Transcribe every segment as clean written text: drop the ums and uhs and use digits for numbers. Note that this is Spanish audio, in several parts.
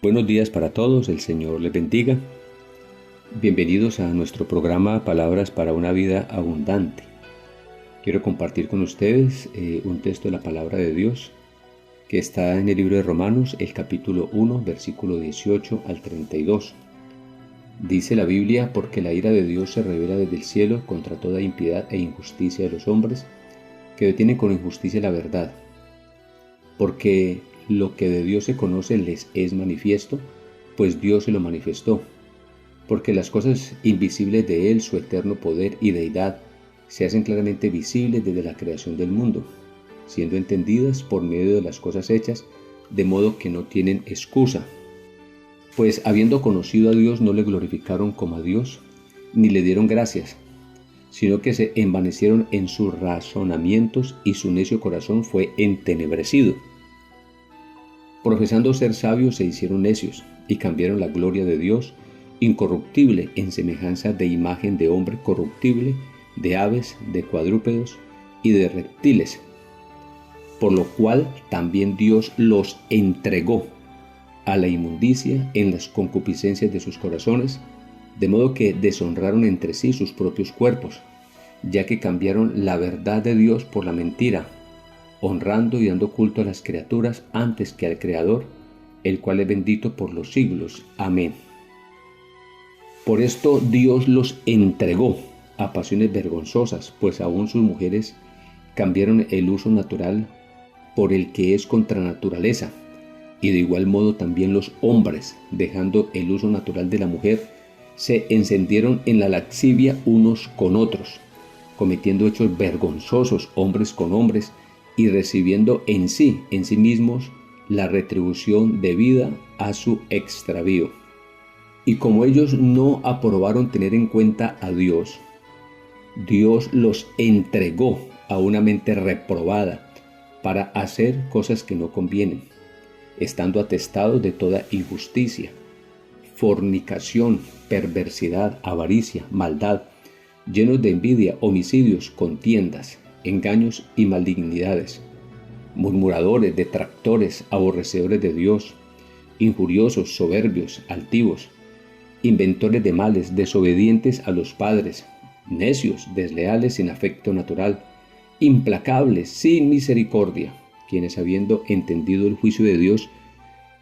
Buenos días para todos, el Señor les bendiga. Bienvenidos a nuestro programa Palabras para una vida abundante. Quiero compartir con ustedes un texto de la Palabra de Dios que está en el libro de Romanos, el capítulo 1, versículo 18 al 32. Dice la Biblia: porque la ira de Dios se revela desde el cielo contra toda impiedad e injusticia de los hombres, que detienen con injusticia la verdad. Porque lo que de Dios se conoce les es manifiesto, pues Dios se lo manifestó. Porque las cosas invisibles de Él, su eterno poder y deidad, se hacen claramente visibles desde la creación del mundo, siendo entendidas por medio de las cosas hechas, de modo que no tienen excusa. Pues habiendo conocido a Dios, no le glorificaron como a Dios, ni le dieron gracias, sino que se envanecieron en sus razonamientos, y su necio corazón fue entenebrecido. Profesando ser sabios, se hicieron necios, y cambiaron la gloria de Dios incorruptible en semejanza de imagen de hombre corruptible, de aves, de cuadrúpedos y de reptiles, por lo cual también Dios los entregó a la inmundicia en las concupiscencias de sus corazones, de modo que deshonraron entre sí sus propios cuerpos, ya que cambiaron la verdad de Dios por la mentira, honrando y dando culto a las criaturas antes que al Creador, el cual es bendito por los siglos. Amén. Por esto Dios los entregó a pasiones vergonzosas, pues aún sus mujeres cambiaron el uso natural por el que es contra naturaleza, y de igual modo también los hombres, dejando el uso natural de la mujer, se encendieron en la lascivia unos con otros, cometiendo hechos vergonzosos hombres con hombres, y recibiendo en sí mismos la retribución debida a su extravío. Y como ellos no aprobaron tener en cuenta a Dios, Dios los entregó a una mente reprobada para hacer cosas que no convienen, estando atestados de toda injusticia, fornicación, perversidad, avaricia, maldad, llenos de envidia, homicidios, contiendas, engaños y malignidades, murmuradores, detractores, aborrecedores de Dios, injuriosos, soberbios, altivos, inventores de males, desobedientes a los padres, necios, desleales, sin afecto natural, implacables, sin misericordia, quienes, habiendo entendido el juicio de Dios,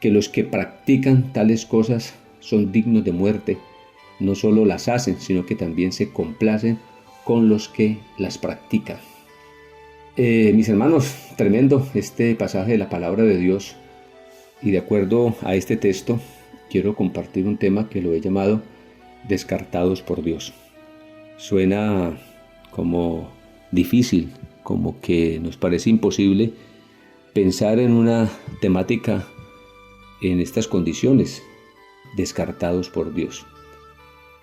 que los que practican tales cosas son dignos de muerte, no solo las hacen, sino que también se complacen con los que las practican. Mis hermanos, tremendo este pasaje de la palabra de Dios, y de acuerdo a este texto quiero compartir un tema que lo he llamado descartados por Dios. Suena como difícil, como que nos parece imposible pensar en una temática en estas condiciones, descartados por Dios.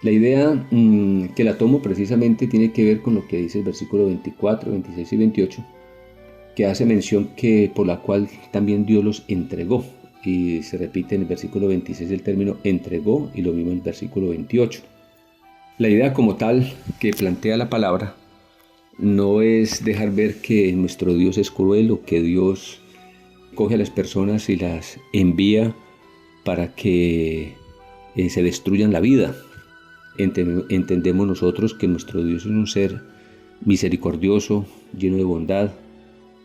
La idea que la tomo precisamente tiene que ver con lo que dice el versículo 24, 26 y 28, que hace mención que por la cual también Dios los entregó, y se repite en el versículo 26 el término entregó, y lo mismo en el versículo 28. La idea como tal que plantea la palabra no es dejar ver que nuestro Dios es cruel, o que Dios coge a las personas y las envía para que se destruyan la vida. Entendemos nosotros que nuestro Dios es un ser misericordioso, lleno de bondad,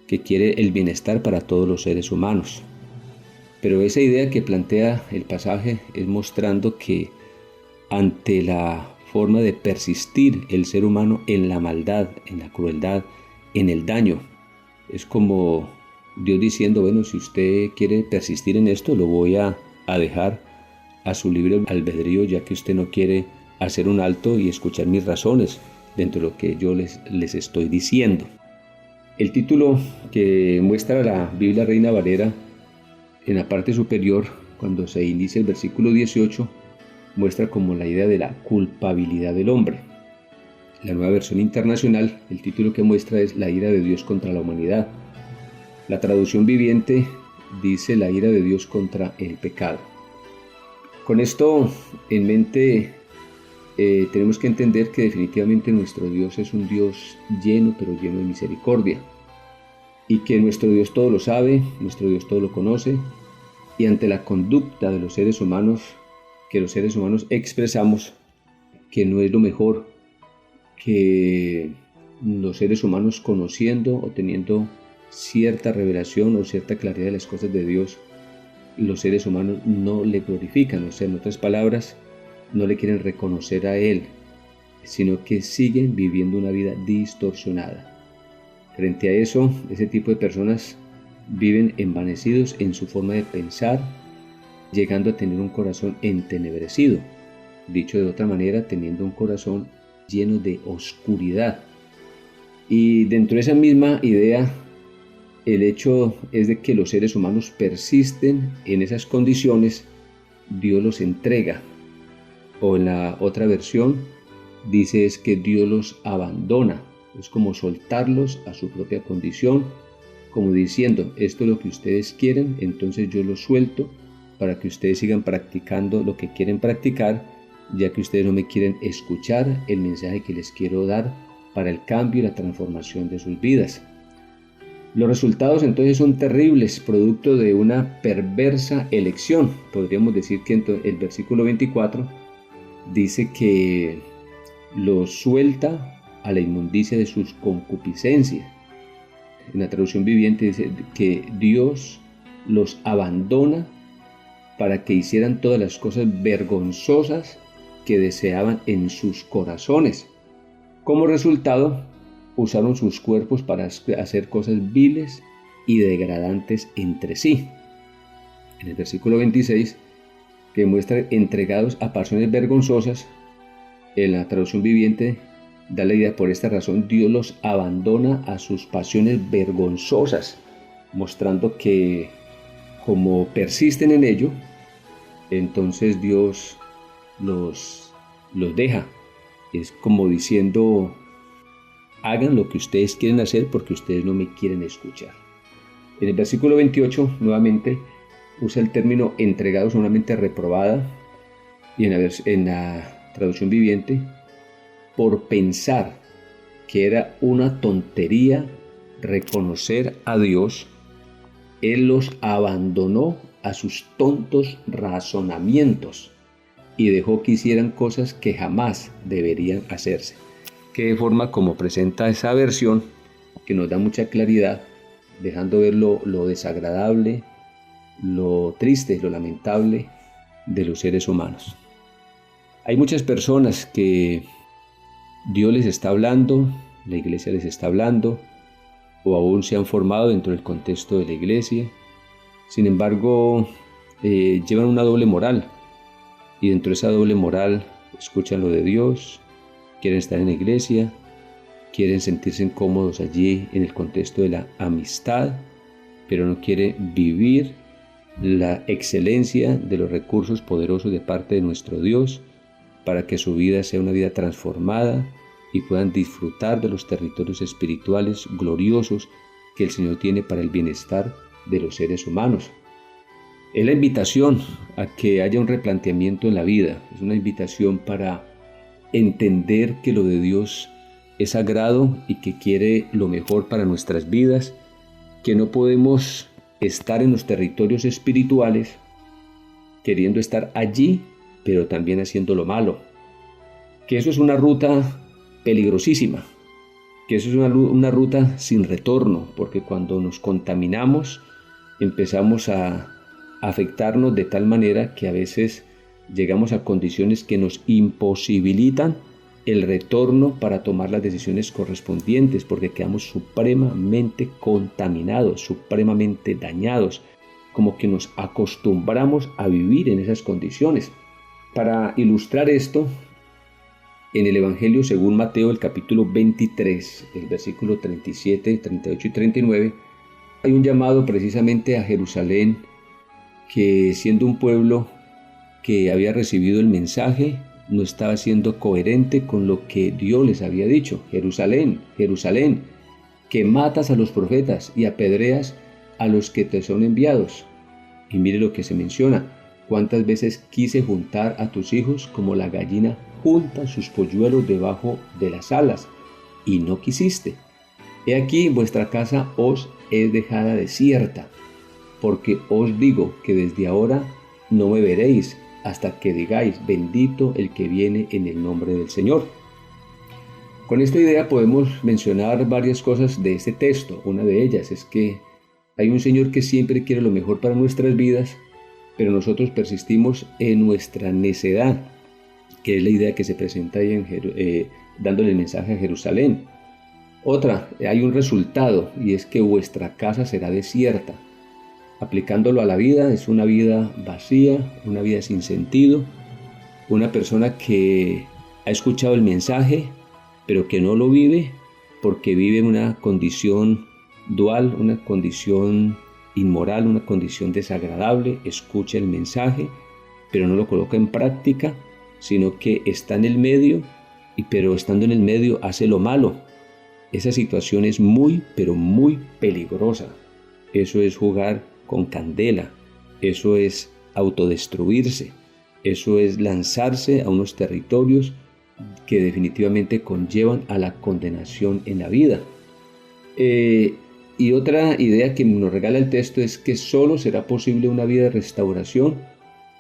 que quiere el bienestar para todos los seres humanos. Pero esa idea que plantea el pasaje es mostrando que ante la forma de persistir el ser humano en la maldad, en la crueldad, en el daño, es como Dios diciendo: bueno, si usted quiere persistir en esto, lo voy a dejar a su libre albedrío, ya que usted no quiere hacer un alto y escuchar mis razones dentro de lo que yo les estoy diciendo. El título que muestra la Biblia Reina Valera en la parte superior, cuando se inicia el versículo 18, muestra como la idea de la culpabilidad del hombre. La Nueva Versión Internacional, el título que muestra es la ira de Dios contra la humanidad. La traducción viviente dice la ira de Dios contra el pecado. Con esto en mente, tenemos que entender que definitivamente nuestro Dios es un Dios lleno, pero lleno de misericordia, y que nuestro Dios todo lo sabe, nuestro Dios todo lo conoce, y ante la conducta de los seres humanos, que los seres humanos expresamos, que no es lo mejor, que los seres humanos conociendo o teniendo cierta revelación o cierta claridad de las cosas de Dios, los seres humanos no le glorifican, o sea, en otras palabras, no le quieren reconocer a Él, sino que siguen viviendo una vida distorsionada. Frente a eso, ese tipo de personas viven envanecidos en su forma de pensar, llegando a tener un corazón entenebrecido. Dicho de otra manera, teniendo un corazón lleno de oscuridad. Y dentro de esa misma idea, el hecho es de que los seres humanos persisten en esas condiciones, Dios los entrega. O en la otra versión, dice es que Dios los abandona. Es como soltarlos a su propia condición, como diciendo, esto es lo que ustedes quieren, entonces yo los suelto para que ustedes sigan practicando lo que quieren practicar, ya que ustedes no me quieren escuchar el mensaje que les quiero dar para el cambio y la transformación de sus vidas. Los resultados entonces son terribles, producto de una perversa elección. Podríamos decir que el versículo 24 dice que los suelta a la inmundicia de sus concupiscencias. En la traducción viviente dice que Dios los abandona para que hicieran todas las cosas vergonzosas que deseaban en sus corazones. Como resultado, usaron sus cuerpos para hacer cosas viles y degradantes entre sí. En el versículo 26, que muestra entregados a pasiones vergonzosas, en la traducción viviente da la idea, por esta razón Dios los abandona a sus pasiones vergonzosas, mostrando que como persisten en ello, entonces Dios los deja. Es como diciendo, hagan lo que ustedes quieren hacer porque ustedes no me quieren escuchar. En el versículo 28 nuevamente usa el término entregados a una mente reprobada, y en la traducción viviente, por pensar que era una tontería reconocer a Dios, Él los abandonó a sus tontos razonamientos y dejó que hicieran cosas que jamás deberían hacerse. Que de forma como presenta esa versión, que nos da mucha claridad, dejando ver lo desagradable, lo triste, lo lamentable de los seres humanos. Hay muchas personas que Dios les está hablando, la iglesia les está hablando, o aún se han formado dentro del contexto de la iglesia. Sin embargo, llevan una doble moral, y dentro de esa doble moral escuchan lo de Dios, quieren estar en la iglesia, quieren sentirse cómodos allí en el contexto de la amistad, pero no quieren vivir la excelencia de los recursos poderosos de parte de nuestro Dios para que su vida sea una vida transformada y puedan disfrutar de los territorios espirituales gloriosos que el Señor tiene para el bienestar de los seres humanos. Es la invitación a que haya un replanteamiento en la vida, es una invitación para entender que lo de Dios es sagrado y que quiere lo mejor para nuestras vidas, que no podemos estar en los territorios espirituales queriendo estar allí, pero también haciendo lo malo, que eso es una ruta peligrosísima, que eso es una ruta sin retorno, porque cuando nos contaminamos empezamos a afectarnos de tal manera que a veces llegamos a condiciones que nos imposibilitan el retorno para tomar las decisiones correspondientes, porque quedamos supremamente contaminados, supremamente dañados, como que nos acostumbramos a vivir en esas condiciones. Para ilustrar esto, en el Evangelio según Mateo, el capítulo 23, el versículo 37, 38 y 39, hay un llamado precisamente a Jerusalén, que siendo un pueblo que había recibido el mensaje, no estaba siendo coherente con lo que Dios les había dicho. Jerusalén, Jerusalén, que matas a los profetas y apedreas a los que te son enviados. Y mire lo que se menciona: cuántas veces quise juntar a tus hijos como la gallina junta sus polluelos debajo de las alas, y no quisiste. He aquí vuestra casa os es dejada desierta. porque os digo que desde ahora no me veréis hasta que digáis, bendito el que viene en el nombre del Señor. Con esta idea podemos mencionar varias cosas de este texto. Una de ellas es que hay un Señor que siempre quiere lo mejor para nuestras vidas, pero nosotros persistimos en nuestra necedad, que es la idea que se presenta ahí dándole el mensaje a Jerusalén. Otra, hay un resultado, y es que vuestra casa será desierta. Aplicándolo a la vida, es una vida vacía, una vida sin sentido, una persona que ha escuchado el mensaje, pero que no lo vive, porque vive en una condición dual, una condición inmoral, una condición desagradable, escucha el mensaje, pero no lo coloca en práctica, sino que está en el medio, pero estando en el medio hace lo malo. Esa situación es muy, pero muy peligrosa. Eso es jugar con candela, eso es autodestruirse, eso es lanzarse a unos territorios que definitivamente conllevan a la condenación en la vida. Y otra idea que nos regala el texto es que solo será posible una vida de restauración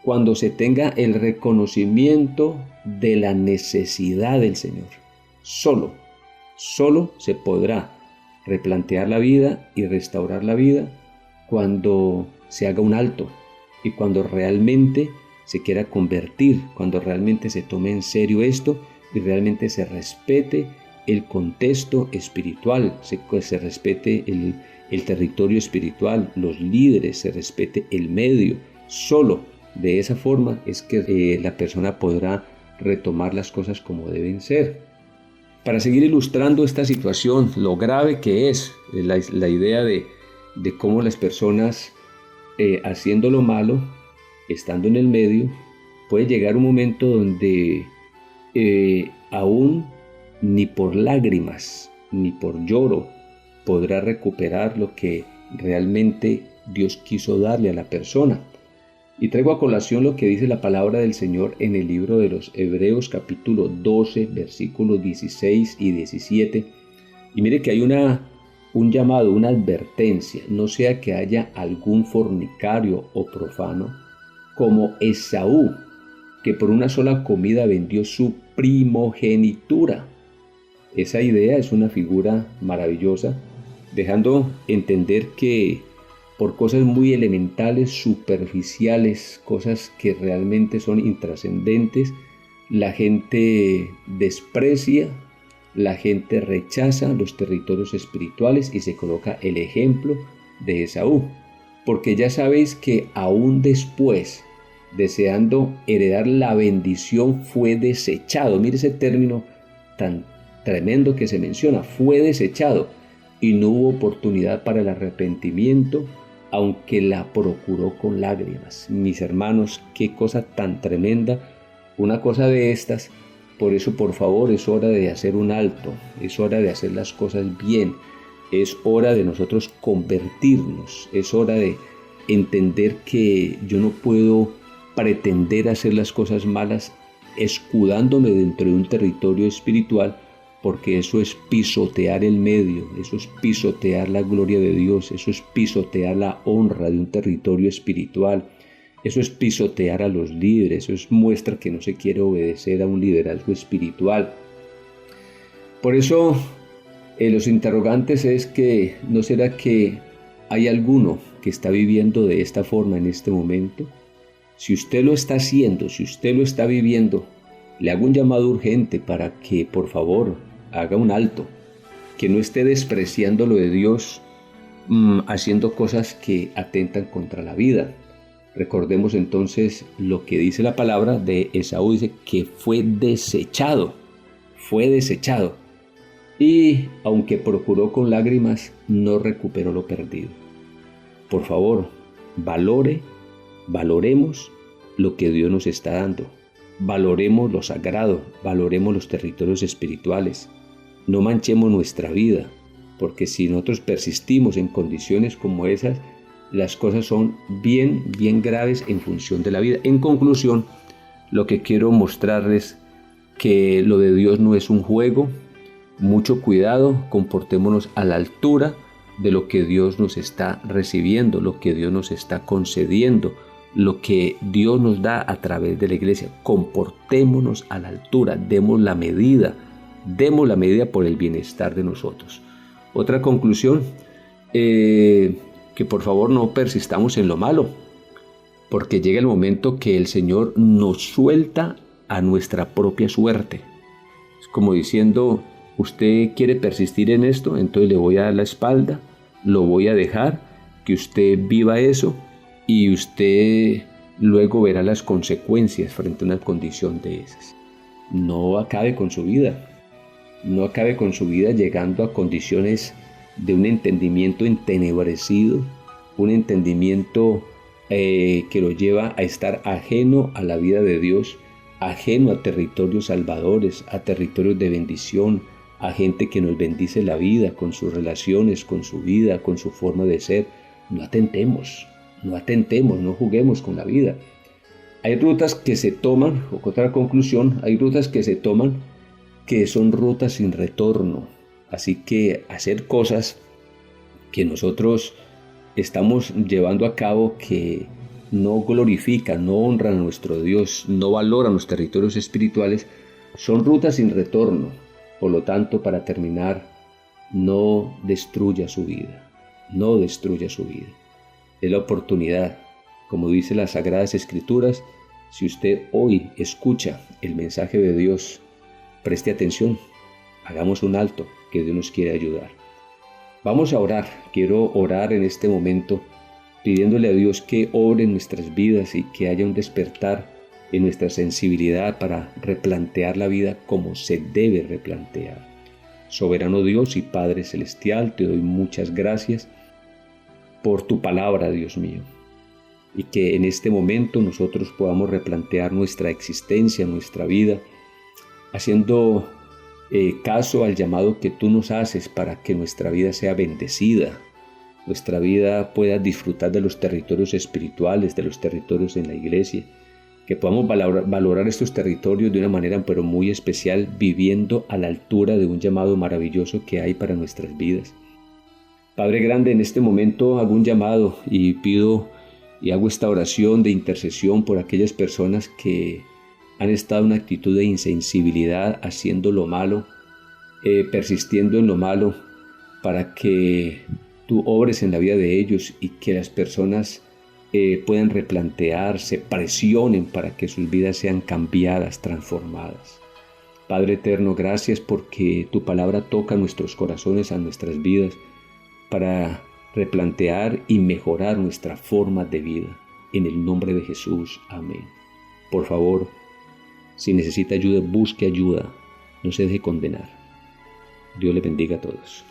cuando se tenga el reconocimiento de la necesidad del Señor. Solo se podrá replantear la vida y restaurar la vida cuando se haga un alto y cuando realmente se quiera convertir, cuando realmente se tome en serio esto y realmente se respete el contexto espiritual, se respete el territorio espiritual, los líderes, se respete el medio. Solo de esa forma es que la persona podrá retomar las cosas como deben ser. Para seguir ilustrando esta situación, lo grave que es la idea de cómo las personas haciendo lo malo, estando en el medio, puede llegar un momento donde aún ni por lágrimas, ni por lloro, podrá recuperar lo que realmente Dios quiso darle a la persona. Y traigo a colación lo que dice la palabra del Señor en el libro de los Hebreos capítulo 12, versículos 16 y 17. Y mire que hay un llamado, una advertencia, no sea que haya algún fornicario o profano, como Esaú, que por una sola comida vendió su primogenitura. Esa idea es una figura maravillosa, dejando entender que por cosas muy elementales, superficiales, cosas que realmente son intrascendentes, la gente desprecia, la gente rechaza los territorios espirituales y se coloca el ejemplo de Esaú. Porque ya sabéis que aún después, deseando heredar la bendición, fue desechado. Mire ese término tan tremendo que se menciona, fue desechado y no hubo oportunidad para el arrepentimiento, aunque la procuró con lágrimas. Mis hermanos, qué cosa tan tremenda, una cosa de estas. Por eso, por favor, es hora de hacer un alto, es hora de hacer las cosas bien, es hora de nosotros convertirnos, es hora de entender que yo no puedo pretender hacer las cosas malas escudándome dentro de un territorio espiritual, porque eso es pisotear el medio, eso es pisotear la gloria de Dios, eso es pisotear la honra de un territorio espiritual, eso es pisotear a los líderes, eso muestra que no se quiere obedecer a un liderazgo espiritual. Por eso, los interrogantes es que ¿no será que hay alguno que está viviendo de esta forma en este momento? Si usted lo está haciendo, si usted lo está viviendo, le hago un llamado urgente para que por favor haga un alto, que no esté despreciando lo de Dios, haciendo cosas que atentan contra la vida. Recordemos entonces lo que dice la palabra de Esaú, dice que fue desechado, y aunque procuró con lágrimas, no recuperó lo perdido. Por favor, valoremos lo que Dios nos está dando. Valoremos lo sagrado, valoremos los territorios espirituales. No manchemos nuestra vida, porque si nosotros persistimos en condiciones como esas, las cosas son bien graves en función de la vida. En conclusión, lo que quiero mostrarles que lo de Dios no es un juego. Mucho cuidado, comportémonos a la altura de lo que Dios nos está recibiendo, lo que Dios nos está concediendo, lo que Dios nos da a través de la iglesia. Comportémonos a la altura, demos la medida por el bienestar de nosotros. Otra conclusión, que por favor no persistamos en lo malo, porque llega el momento que el Señor nos suelta a nuestra propia suerte. Es como diciendo, usted quiere persistir en esto, entonces le voy a dar la espalda, lo voy a dejar, que usted viva eso y usted luego verá las consecuencias frente a una condición de esas. No acabe con su vida, llegando a condiciones de un entendimiento entenebrecido, un entendimiento que lo lleva a estar ajeno a la vida de Dios, ajeno a territorios salvadores, a territorios de bendición, a gente que nos bendice la vida con sus relaciones, con su vida, con su forma de ser. No atentemos, no juguemos con la vida. Hay rutas que se toman, otra conclusión, hay rutas que se toman que son rutas sin retorno. Así que hacer cosas que nosotros estamos llevando a cabo que no glorifican, no honran a nuestro Dios, no valoran los territorios espirituales, son rutas sin retorno. Por lo tanto, para terminar, no destruya su vida, no destruya su vida. Es la oportunidad, como dice las Sagradas Escrituras, si usted hoy escucha el mensaje de Dios, preste atención, hagamos un alto, que Dios nos quiere ayudar. Vamos a orar, quiero orar en este momento, pidiéndole a Dios que obre en nuestras vidas y que haya un despertar en nuestra sensibilidad para replantear la vida como se debe replantear. Soberano Dios y Padre Celestial, te doy muchas gracias por tu palabra, Dios mío, y que en este momento nosotros podamos replantear nuestra existencia, nuestra vida, haciendo caso al llamado que tú nos haces para que nuestra vida sea bendecida, nuestra vida pueda disfrutar de los territorios espirituales, de los territorios en la iglesia, que podamos valorar estos territorios de una manera pero muy especial, viviendo a la altura de un llamado maravilloso que hay para nuestras vidas. Padre grande, en este momento hago un llamado y pido y hago esta oración de intercesión por aquellas personas que han estado en una actitud de insensibilidad, haciendo lo malo, persistiendo en lo malo, para que tú obres en la vida de ellos y que las personas puedan replantearse, presionen para que sus vidas sean cambiadas, transformadas. Padre eterno, gracias porque tu palabra toca nuestros corazones, a nuestras vidas, para replantear y mejorar nuestra forma de vida. En el nombre de Jesús, amén. Por favor, si necesita ayuda, busque ayuda, no se deje condenar. Dios le bendiga a todos.